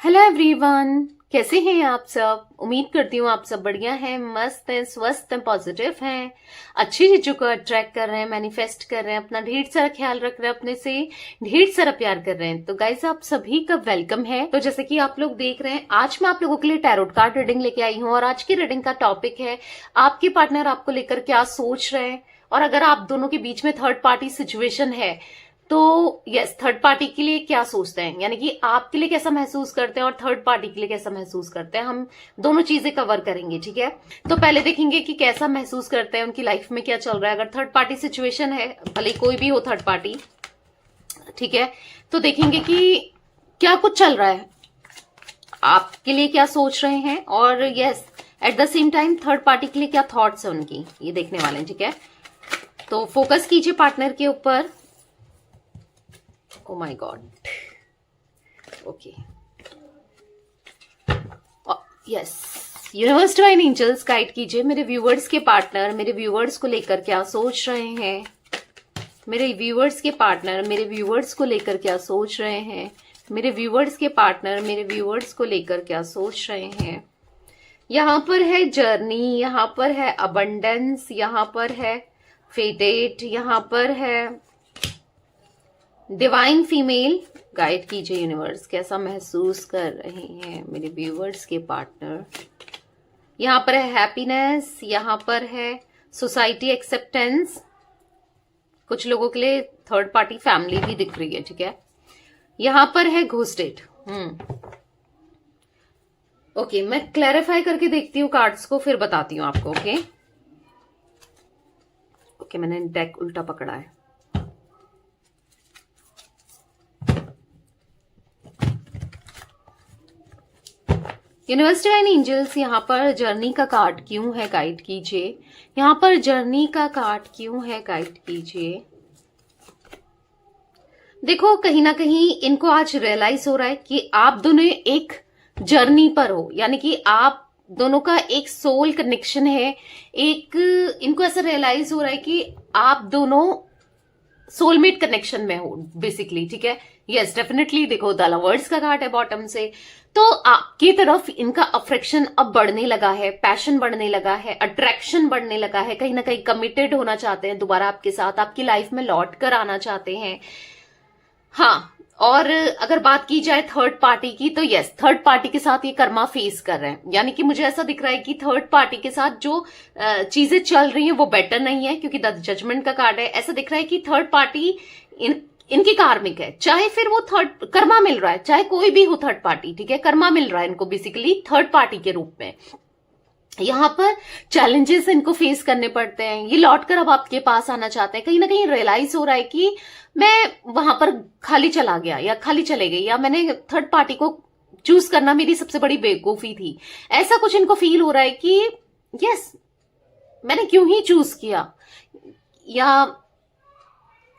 Hello everyone, कैसे हैं आप सब। उम्मीद करती हूँ आप सब बढ़िया हैं, मस्त हैं, स्वस्थ हैं, पॉजिटिव हैं, अच्छी चीजों को अट्रैक्ट कर रहे हैं, मैनिफेस्ट कर रहे हैं, अपना ढेर सारा ख्याल रख रहे हैं, अपने से ढेर सारा प्यार कर रहे हैं। तो गाइस, आप सभी का वेलकम है। तो जैसे कि आप लोग देख रहे हैं, आज मैं आप लोगों के लिए टैरोट कार्ड रीडिंग लेके आई हूँ और आज की रीडिंग का टॉपिक है आपके पार्टनर आपको लेकर क्या सोच रहे हैं, और अगर आप दोनों के बीच में थर्ड पार्टी सिचुएशन है तो यस, थर्ड पार्टी के लिए क्या सोचते हैं, यानी कि आपके लिए कैसा महसूस करते हैं और थर्ड पार्टी के लिए कैसा महसूस करते हैं। हम दोनों चीजें कवर करेंगे, ठीक है। तो पहले देखेंगे कि कैसा महसूस करते हैं, उनकी लाइफ में क्या चल रहा है। अगर थर्ड पार्टी सिचुएशन है, भले कोई भी हो थर्ड पार्टी, ठीक है, तो देखेंगे कि क्या कुछ चल रहा है, आपके लिए क्या सोच रहे हैं, और yes at the same time third party के लिए क्या थॉट्स है उनकी, ये देखने वाले हैं, ठीक है। तो फोकस कीजिए पार्टनर के ऊपर। Oh my God. Okay. Yes, universe divine angels guide कीजिए मेरे व्यूवर्स के पार्टनर मेरे व्यूवर्स को लेकर क्या सोच रहे हैं। मेरे व्यूवर्स के पार्टनर मेरे व्यूवर्स को लेकर क्या सोच रहे हैं। मेरे व्यूवर्स के पार्टनर मेरे व्यूवर्स को लेकर क्या सोच रहे हैं। यहाँ पर है जर्नी, यहाँ पर है अबंडेंस, यहाँ पर है फेटेड, यहाँ पर है डिवाइन फीमेल। गाइड कीजिए यूनिवर्स, कैसा महसूस कर रहे हैं मेरे व्यूवर्स के पार्टनर। यहाँ पर है हैप्पीनेस, यहाँ पर है सोसाइटी एक्सेप्टेंस, कुछ लोगों के लिए थर्ड पार्टी फैमिली भी दिख रही है, ठीक है। यहाँ पर है घोस्टेड। ओके, मैं क्लैरिफाई करके देखती हूँ कार्ड्स को, फिर बताती हूँ आपको। ओके, मैंने डेक उल्टा पकड़ा है। यूनिवर्स डिवाइन एंजल्स, यहाँ पर जर्नी का कार्ड क्यों है, गाइड कीजिए। यहाँ पर जर्नी का कार्ड क्यों है, गाइड कीजिए। देखो, कहीं ना कहीं इनको आज रियलाइज हो रहा है कि आप दोनों एक जर्नी पर हो, यानी कि आप दोनों का एक सोल कनेक्शन है। एक इनको ऐसा रियलाइज हो रहा है कि आप दोनों सोलमेट कनेक्शन में हो बेसिकली, ठीक है। Yes, definitely. देखो, द लवर्स का कार्ड है बॉटम से, तो आपकी तरफ इनका अफ्रेक्शन अब बढ़ने लगा है, पैशन बढ़ने लगा है, अट्रैक्शन बढ़ने लगा है, कहीं ना कहीं कमिटेड होना चाहते हैं दोबारा आपके साथ, आपकी लाइफ में लौट कर आना चाहते हैं। हाँ, और अगर बात की जाए थर्ड पार्टी की, तो यस, थर्ड पार्टी के साथ ये कर्मा फेस कर रहे हैं, यानी कि मुझे ऐसा दिख रहा है कि थर्ड पार्टी के साथ जो चीजें चल रही हैं वो बेटर नहीं है, क्योंकि द जजमेंट का कार्ड है। ऐसा दिख रहा है कि थर्ड पार्टी इनकी कार्मिक है, चाहे फिर वो थर्ड कर्मा मिल रहा है, चाहे कोई भी हो थर्ड पार्टी, ठीक है, कर्मा मिल रहा है इनको बेसिकली थर्ड पार्टी के रूप में। यहाँ पर चैलेंजेस इनको फेस करने पड़ते हैं, ये लौटकर अब आपके पास आना चाहते हैं। कहीं ना कहीं रियलाइज हो रहा है कि मैं वहां पर खाली चला गया या खाली चले गई, या मैंने थर्ड पार्टी को चूज करना मेरी सबसे बड़ी बेवकूफी थी। ऐसा कुछ इनको फील हो रहा है कि यस, मैंने क्यों ही चूज किया, या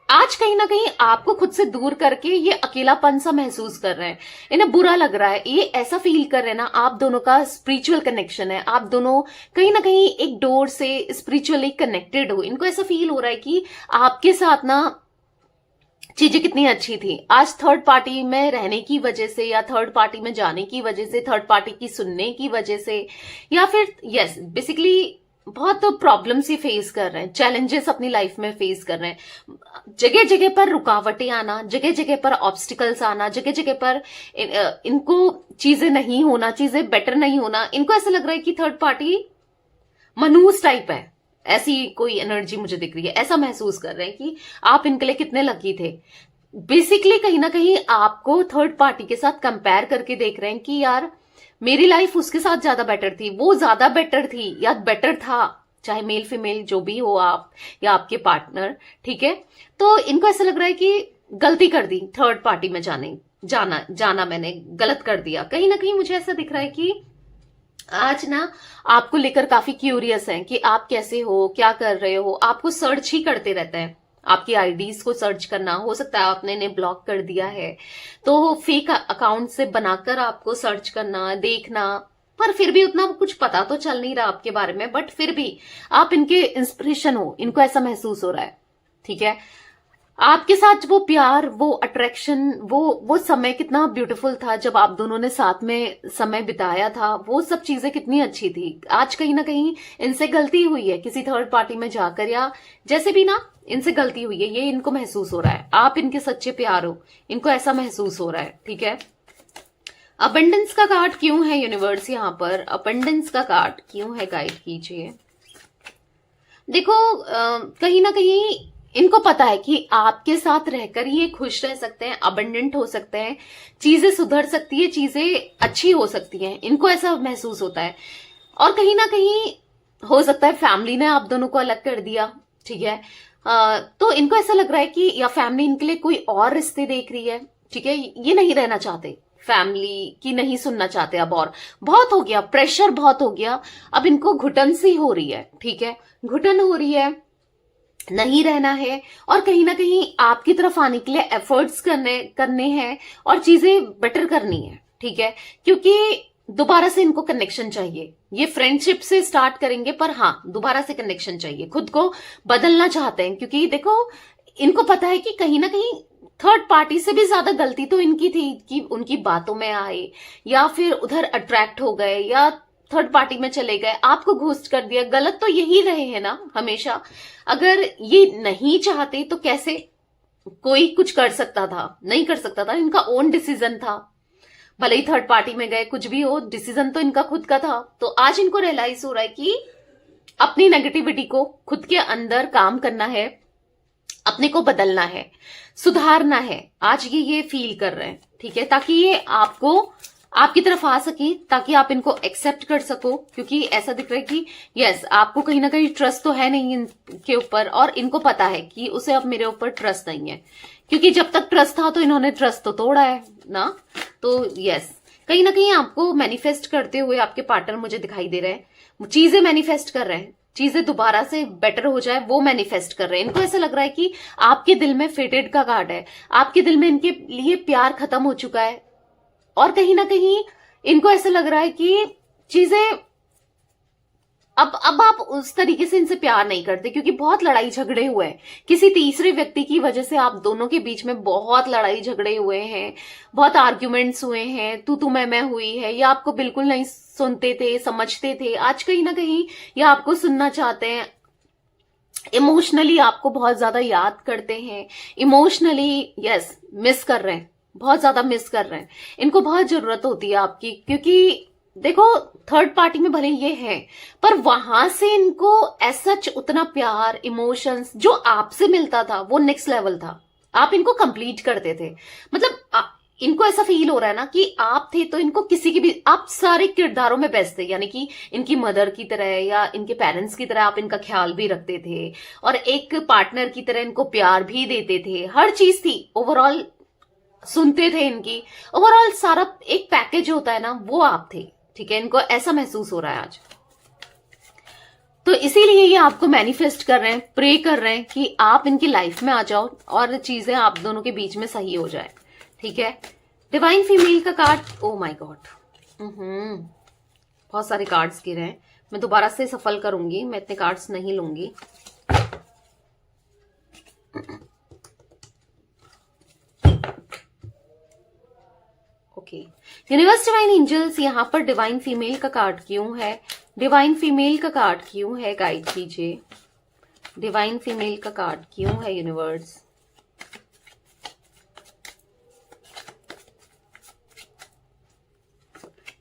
आज कहीं ना कहीं आपको खुद से दूर करके ये अकेलापन सा महसूस कर रहे हैं, इन्हें बुरा लग रहा है। ये ऐसा फील कर रहे हैं ना, आप दोनों का स्पिरिचुअल कनेक्शन है, आप दोनों कहीं ना कहीं एक डोर से स्पिरिचुअली कनेक्टेड हो। इनको ऐसा फील हो रहा है कि आपके साथ ना चीजें कितनी अच्छी थी, आज थर्ड पार्टी में रहने की वजह से, या थर्ड पार्टी में जाने की वजह से, थर्ड पार्टी की सुनने की वजह से, या फिर यस बेसिकली बहुत तो प्रॉब्लम से फेस कर रहे हैं, चैलेंजेस अपनी लाइफ में फेस कर रहे हैं। जगह जगह पर रुकावटें आना, जगह जगह पर ऑब्स्टिकल्स आना, जगह जगह पर इनको चीजें नहीं होना, चीजें बेटर नहीं होना। इनको ऐसा लग रहा है कि थर्ड पार्टी मनूस टाइप है, ऐसी कोई एनर्जी मुझे दिख रही है। ऐसा महसूस कर रहे हैं कि आप इनके लिए कितने लकी थे। बेसिकली कहीं ना कहीं आपको थर्ड पार्टी के साथ कंपेयर करके देख रहे हैं कि यार, मेरी लाइफ उसके साथ ज्यादा बेटर थी, वो ज्यादा बेटर थी या बेटर था, चाहे मेल फीमेल जो भी हो आप या आपके पार्टनर, ठीक है। तो इनको ऐसा लग रहा है कि गलती कर दी, थर्ड पार्टी में जाना मैंने गलत कर दिया। कहीं ना कहीं मुझे ऐसा दिख रहा है कि आज ना आपको लेकर काफी क्यूरियस हैं कि आप कैसे हो, क्या कर रहे हो, आपको सर्च ही करते रहते हैं। आपकी आईडीज को सर्च करना, हो सकता है आपने इन्हें ब्लॉक कर दिया है, तो फेक अकाउंट से बनाकर आपको सर्च करना, देखना, पर फिर भी उतना कुछ पता तो चल नहीं रहा आपके बारे में, बट फिर भी आप इनके इंस्पिरेशन हो, इनको ऐसा महसूस हो रहा है, ठीक है। आपके साथ वो प्यार, वो अट्रैक्शन, वो समय कितना ब्यूटीफुल था जब आप दोनों ने साथ में समय बिताया था, वो सब चीजें कितनी अच्छी थी। आज कहीं ना कहीं इनसे गलती हुई है किसी थर्ड पार्टी में जाकर, या जैसे भी ना, इनसे गलती हुई है, ये इनको महसूस हो रहा है। आप इनके सच्चे प्यार हो, इनको ऐसा महसूस हो रहा है, ठीक है। अबंडेंस का कार्ड क्यों है यूनिवर्स यहाँ पर? अबंडेंस का कार्ड क्यों है? गाइड कीजिए। देखो कहीं ना कहीं इनको पता है कि आपके साथ रहकर ये खुश रह सकते हैं, अबंडेंट हो सकते हैं, चीजें सुधर सकती है, चीजें अच्छी हो सकती हैं, इनको ऐसा महसूस होता है। और कहीं ना कहीं हो सकता है फैमिली ने आप दोनों को अलग कर दिया, ठीक है। तो इनको ऐसा लग रहा है कि या फैमिली इनके लिए कोई और रिश्ते देख रही है, ठीक है। ये नहीं रहना चाहते, फैमिली की नहीं सुनना चाहते अब, और बहुत हो गया, प्रेशर बहुत हो गया, अब इनको घुटन सी हो रही है, ठीक है। घुटन हो रही है, नहीं रहना है, और कहीं ना कहीं आपकी तरफ आने के लिए एफर्ट्स करने हैं और चीजें बेटर करनी है, ठीक है। क्योंकि दोबारा से इनको कनेक्शन चाहिए। ये फ्रेंडशिप से स्टार्ट करेंगे, पर हाँ दोबारा से कनेक्शन चाहिए, खुद को बदलना चाहते हैं। क्योंकि देखो इनको पता है कि कहीं ना कहीं थर्ड पार्टी से भी ज्यादा गलती तो इनकी थी कि उनकी बातों में आए, या फिर उधर अट्रैक्ट हो गए, या थर्ड पार्टी में चले गए, आपको घोस्ट कर दिया। गलत तो यही रहे हैं ना हमेशा। अगर ये नहीं चाहते तो कैसे कोई कुछ कर सकता था? नहीं कर सकता था, इनका ओन डिसीजन था। भले ही थर्ड पार्टी में गए, कुछ भी हो, डिसीजन तो इनका खुद का था। तो आज इनको रियलाइज हो रहा है कि अपनी नेगेटिविटी को खुद के अंदर काम करना है, अपने को बदलना है, सुधारना है। आज ये फील कर रहे हैं, ठीक है, ताकि ये आपकी तरफ आ सके, ताकि आप इनको एक्सेप्ट कर सको। क्योंकि ऐसा दिख रहा है कि यस, आपको कहीं ना कहीं ट्रस्ट तो है नहीं इनके ऊपर, और इनको पता है कि उसे अब मेरे ऊपर ट्रस्ट नहीं है। क्योंकि जब तक ट्रस्ट था तो इन्होंने ट्रस्ट तो तोड़ा है ना। तो यस, कहीं ना कहीं आपको मैनिफेस्ट करते हुए आपके पार्टनर मुझे दिखाई दे रहे हैं, चीजें मैनिफेस्ट कर रहे हैं, चीजें दोबारा से बेटर हो जाए वो मैनिफेस्ट कर रहे हैं। इनको ऐसा लग रहा है कि आपके दिल में फेटेड का कार्ड है, आपके दिल में इनके लिए प्यार खत्म हो चुका है, और कहीं ना कहीं इनको ऐसा लग रहा है कि चीजें अब आप उस तरीके से इनसे प्यार नहीं करते, क्योंकि बहुत लड़ाई झगड़े हुए हैं। किसी तीसरे व्यक्ति की वजह से आप दोनों के बीच में बहुत लड़ाई झगड़े हुए हैं, बहुत आर्ग्यूमेंट्स हुए हैं, तू मैं हुई है, या आपको बिल्कुल नहीं सुनते थे, समझते थे। आज कहीं ना कहीं या आपको सुनना चाहते हैं, इमोशनली आपको बहुत ज्यादा याद करते हैं, इमोशनली यस मिस कर रहे हैं, बहुत ज्यादा मिस कर रहे हैं। इनको बहुत जरूरत होती है आपकी, क्योंकि देखो थर्ड पार्टी में भले ये है, पर वहां से इनको ऐसा उतना प्यार, इमोशंस जो आपसे मिलता था वो नेक्स्ट लेवल था। आप इनको कंप्लीट करते थे, मतलब इनको ऐसा फील हो रहा है ना कि आप थे तो इनको किसी की भी, आप सारे किरदारों में बेस्ट थे। यानी कि इनकी मदर की तरह या इनके पेरेंट्स की तरह आप इनका ख्याल भी रखते थे, और एक पार्टनर की तरह इनको प्यार भी देते थे, हर चीज थी। ओवरऑल सुनते थे इनकी, ओवरऑल सारा एक पैकेज होता है ना, वो आप थे, ठीक है। इनको ऐसा महसूस हो रहा है आज। तो इसीलिए ये आपको मैनिफेस्ट कर रहे हैं, प्रे कर रहे हैं कि आप इनकी लाइफ में आ जाओ और चीजें आप दोनों के बीच में सही हो जाए, ठीक है। डिवाइन फीमेल का कार्ड, ओ माय गॉड, बहुत सारे कार्ड्स गिरे हैं। मैं दोबारा से सफल करूंगी, मैं इतने कार्ड्स नहीं लूंगी। ओके, यूनिवर्स डिवाइन एंजल्स, यहाँ पर डिवाइन फीमेल का कार्ड क्यों है? डिवाइन फीमेल का कार्ड क्यों है? गाइड कीजिए। डिवाइन फीमेल का कार्ड क्यों है यूनिवर्स?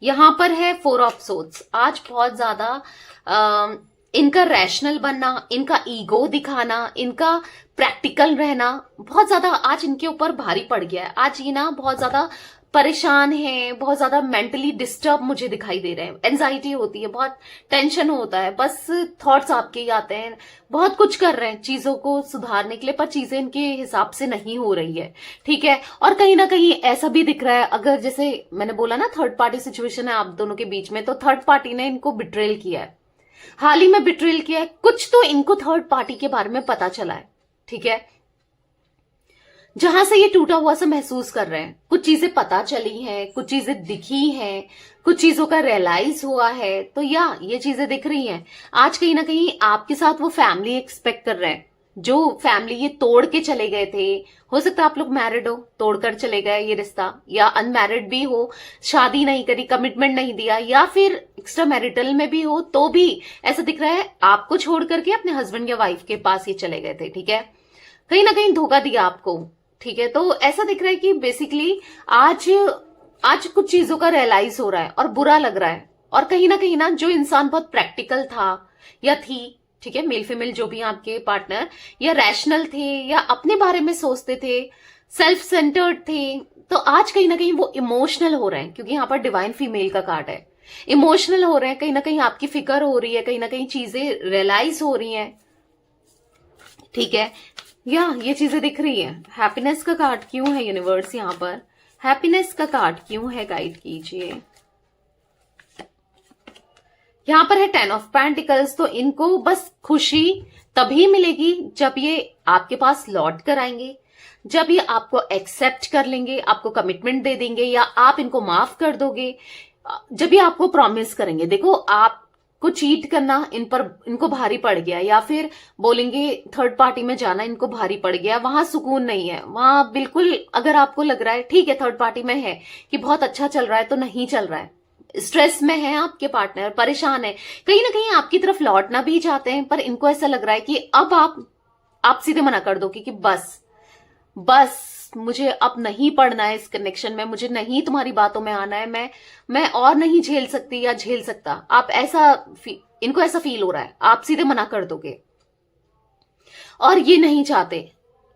यहां पर है 4 ऑफ सोर्ड्स। आज बहुत ज्यादा इनका रैशनल बनना, इनका ईगो दिखाना, इनका प्रैक्टिकल रहना बहुत ज्यादा आज इनके ऊपर भारी पड़ गया है। आज ये ना बहुत ज्यादा परेशान है, बहुत ज्यादा मेंटली डिस्टर्ब मुझे दिखाई दे रहे हैं। एंजाइटी होती है, बहुत टेंशन होता है, बस थॉट्स आपके ही आते हैं। बहुत कुछ कर रहे हैं चीजों को सुधारने के लिए, पर चीजें इनके हिसाब से नहीं हो रही है, ठीक है। और कहीं ना कहीं ऐसा भी दिख रहा है, अगर जैसे मैंने बोला ना थर्ड पार्टी सिचुएशन है आप दोनों के बीच में, तो थर्ड पार्टी ने इनको बिट्रेल किया है, हाल ही में बिट्रेल किया है। कुछ तो इनको थर्ड पार्टी के बारे में पता चला है, ठीक है, जहां से ये टूटा हुआ सा महसूस कर रहे हैं। कुछ चीजें पता चली हैं, कुछ चीजें दिखी हैं, कुछ चीजों का रियलाइज हुआ है, तो या ये चीजें दिख रही हैं। आज कहीं ना कहीं आपके साथ वो फैमिली एक्सपेक्ट कर रहे हैं, जो फैमिली ये तोड़ के चले गए थे, हो सकता है आप लोग मैरिड हो, तोड़कर चले गए ये रिश्ता, या अनमैरिड भी हो, शादी नहीं करी, कमिटमेंट नहीं दिया, या फिर एक्स्ट्रा मैरिटल में भी हो, तो भी ऐसा दिख रहा है आपको छोड़ करके अपने हस्बैंड या वाइफ के पास ये चले गए थे। ठीक है, कहीं ना कहीं धोखा दिया आपको। ठीक है, तो ऐसा दिख रहा है कि बेसिकली आज कुछ चीजों का रियलाइज हो रहा है और बुरा लग रहा है। और कहीं ना जो इंसान बहुत प्रैक्टिकल था या थी, ठीक है, मेल फीमेल जो भी आपके पार्टनर, या रैशनल थे या अपने बारे में सोचते थे, सेल्फ सेंटर्ड थे, तो आज कहीं ना कहीं वो इमोशनल हो रहे हैं, क्योंकि यहाँ पर डिवाइन फीमेल का कार्ड है। इमोशनल हो रहे हैं, कहीं ना कहीं आपकी फिक्र हो रही है, कहीं ना कहीं चीजें रियलाइज हो रही हैं। ठीक है, या ये चीजें दिख रही है। हैप्पीनेस का कार्ड क्यों है यूनिवर्स यहाँ पर? हैप्पीनेस का कार्ड क्यों है? गाइड कीजिए। यहां पर है 10 ऑफ पेंटिकल्स। तो इनको बस खुशी तभी मिलेगी जब ये आपके पास लौट कर आएंगे, जब ये आपको एक्सेप्ट कर लेंगे, आपको कमिटमेंट दे देंगे, या आप इनको माफ कर दोगे, जब ये आपको प्रॉमिस करेंगे। देखो, आपको चीट करना इनको भारी पड़ गया, या फिर बोलेंगे थर्ड पार्टी में जाना इनको भारी पड़ गया, वहां सुकून नहीं है, वहां बिल्कुल अगर आपको लग रहा है ठीक है थर्ड पार्टी में है कि बहुत अच्छा चल रहा है, तो नहीं चल रहा है, स्ट्रेस में है आपके पार्टनर, परेशान है, कहीं ना कहीं आपकी तरफ लौटना भी चाहते हैं, पर इनको ऐसा लग रहा है कि अब आप सीधे मना कर दो कि बस मुझे अब नहीं पड़ना है इस कनेक्शन में, मुझे नहीं तुम्हारी बातों में आना है, मैं और नहीं झेल सकती या झेल सकता। आप इनको ऐसा फील हो रहा है, आप सीधे मना कर दोगे और ये नहीं चाहते।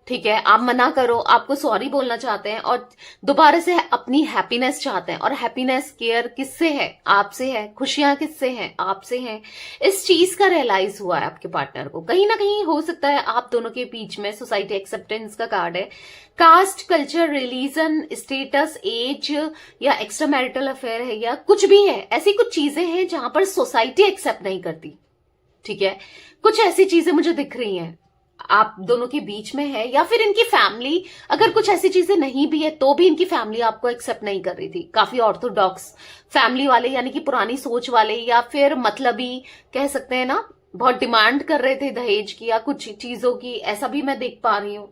ठीक है, आप मना करो, आपको सॉरी बोलना चाहते हैं और दोबारा से अपनी हैप्पीनेस चाहते हैं। और हैप्पीनेस केयर किससे है? आपसे है। खुशियां किससे हैं? आपसे हैं। इस चीज का रियलाइज हुआ है आपके पार्टनर को। कहीं ना कहीं हो सकता है आप दोनों के बीच में सोसाइटी एक्सेप्टेंस का कार्ड है। Caste, culture, religion, status, age, या एक्स्ट्रा मैरिटल अफेयर है, या कुछ भी है, ऐसी कुछ चीजें हैं जहां पर सोसाइटी एक्सेप्ट नहीं करती। ठीक है, कुछ ऐसी चीजें मुझे दिख रही हैं आप दोनों के बीच में है, या फिर इनकी फैमिली, अगर कुछ ऐसी चीजें नहीं भी है तो भी इनकी फैमिली आपको एक्सेप्ट नहीं कर रही थी। काफी ऑर्थोडॉक्स फैमिली वाले, यानी कि पुरानी सोच वाले, या फिर मतलबी कह सकते हैं ना, बहुत डिमांड कर रहे थे दहेज की या कुछ चीजों की, ऐसा भी मैं देख पा रही हूं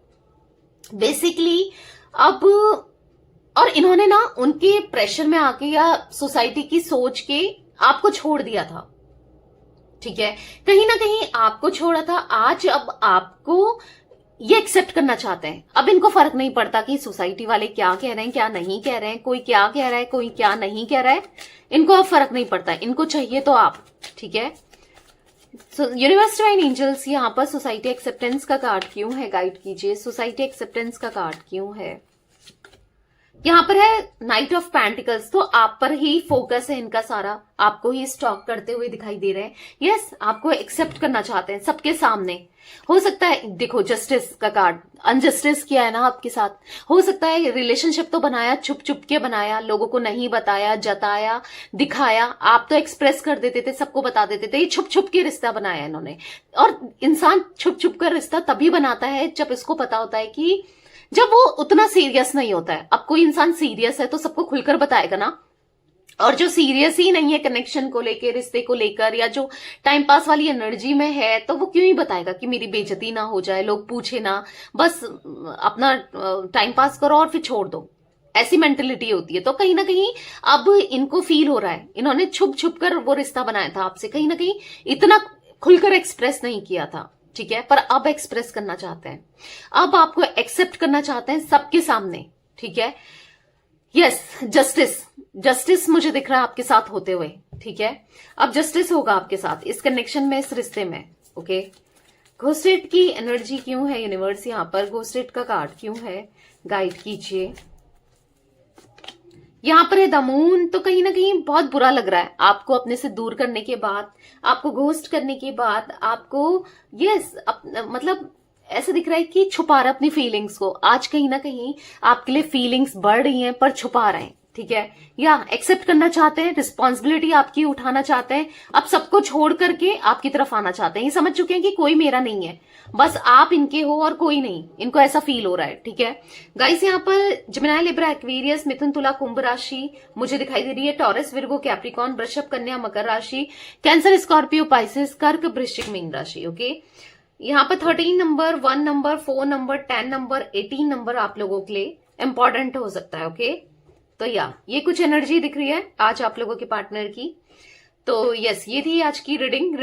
बेसिकली। अब और इन्होंने ना उनके प्रेशर में आके या सोसाइटी की सोच के आपको छोड़ दिया था। ठीक है, कहीं ना कहीं आपको छोड़ा था, आज अब आपको ये एक्सेप्ट करना चाहते हैं। अब इनको फर्क नहीं पड़ता कि सोसाइटी वाले क्या कह रहे हैं, क्या नहीं कह रहे हैं, कोई क्या कह रहा है, कोई क्या नहीं कह रहा है, इनको अब फर्क नहीं पड़ता। इनको चाहिए तो आप। ठीक है, यूनिवर्स, डिवाइन एंजल्स, यहाँ पर सोसाइटी एक्सेप्टेंस का कार्ड क्यों है? गाइड कीजिए। सोसाइटी एक्सेप्टेंस का कार्ड क्यों है? यहाँ पर है नाइट ऑफ पेंटिकल्स। तो आप पर ही फोकस है इनका सारा, आपको ही स्टॉक करते हुए दिखाई दे रहे हैं। यस, आपको एक्सेप्ट करना चाहते हैं सबके सामने। हो सकता है, देखो, जस्टिस का कार्ड, अनजस्टिस किया है ना आपके साथ। हो सकता है रिलेशनशिप तो बनाया, छुप छुप के बनाया, लोगों को नहीं बताया, जताया, दिखाया। आप तो एक्सप्रेस कर देते थे, सबको बता देते थे। ये छुप छुप के रिश्ता बनाया इन्होंने। और इंसान छुप छुप कर रिश्ता तभी बनाता है जब इसको पता होता है कि जब वो उतना सीरियस नहीं होता है। अब कोई इंसान सीरियस है तो सबको खुलकर बताएगा ना, और जो सीरियस ही नहीं है कनेक्शन को लेकर, रिश्ते को लेकर, या जो टाइम पास वाली एनर्जी में है, तो वो क्यों ही बताएगा कि मेरी बेइज्जती ना हो जाए, लोग पूछे ना, बस अपना टाइम पास करो और फिर छोड़ दो। ऐसी मेंटेलिटी होती है। तो कहीं ना कहीं अब इनको फील हो रहा है, इन्होंने छुप छुप कर वो रिश्ता बनाया था आपसे, कहीं ना कहीं इतना खुलकर एक्सप्रेस नहीं किया था। ठीक है, पर अब एक्सप्रेस करना चाहते हैं, अब आपको एक्सेप्ट करना चाहते हैं सबके सामने। ठीक है, यस, जस्टिस मुझे दिख रहा है आपके साथ होते हुए। ठीक है, अब जस्टिस होगा आपके साथ इस कनेक्शन में, इस रिश्ते में। ओके, घोस्टेड की एनर्जी क्यों है यूनिवर्स? यहाँ पर घोस्टेड का कार्ड क्यों है? गाइड कीजिए। यहाँ पर है द मून। तो कहीं ना कहीं बहुत बुरा लग रहा है आपको, अपने से दूर करने के बाद, आपको घोस्ट करने के बाद, आपको मतलब ऐसा दिख रहा है कि छुपा रहा है अपनी फीलिंग्स को। आज कहीं ना कहीं आपके लिए फीलिंग्स बढ़ रही हैं पर छुपा रहे हैं। ठीक है, या एक्सेप्ट करना चाहते हैं, रिस्पॉन्सिबिलिटी आपकी उठाना चाहते हैं, अब सबको छोड़ करके आपकी तरफ आना चाहते हैं। ये समझ चुके हैं कि कोई मेरा नहीं है, बस आप इनके हो और कोई नहीं। इनको ऐसा फील हो रहा है। ठीक है गाइस, यहाँ पर जिमिनाई, लिब्रा, एक्वेरियस, मिथुन, तुला, कुंभ राशि मुझे दिखाई दे रही है। टॉरस, विर्गो, कैप्रिकॉन, वृषभ, कन्या, मकर राशि, कैंसर, स्कॉर्पियो, पाइसेस, कर्क, वृश्चिक, मीन राशि। ओके, यहाँ पर 13 number, 1 number, 4 number, 10 number, 18 number आप लोगों के लिए इंपॉर्टेंट हो सकता है। ओके, तो ये कुछ एनर्जी दिख रही है आज आप लोगों के पार्टनर की। तो यस, ये थी आज की रीडिंग।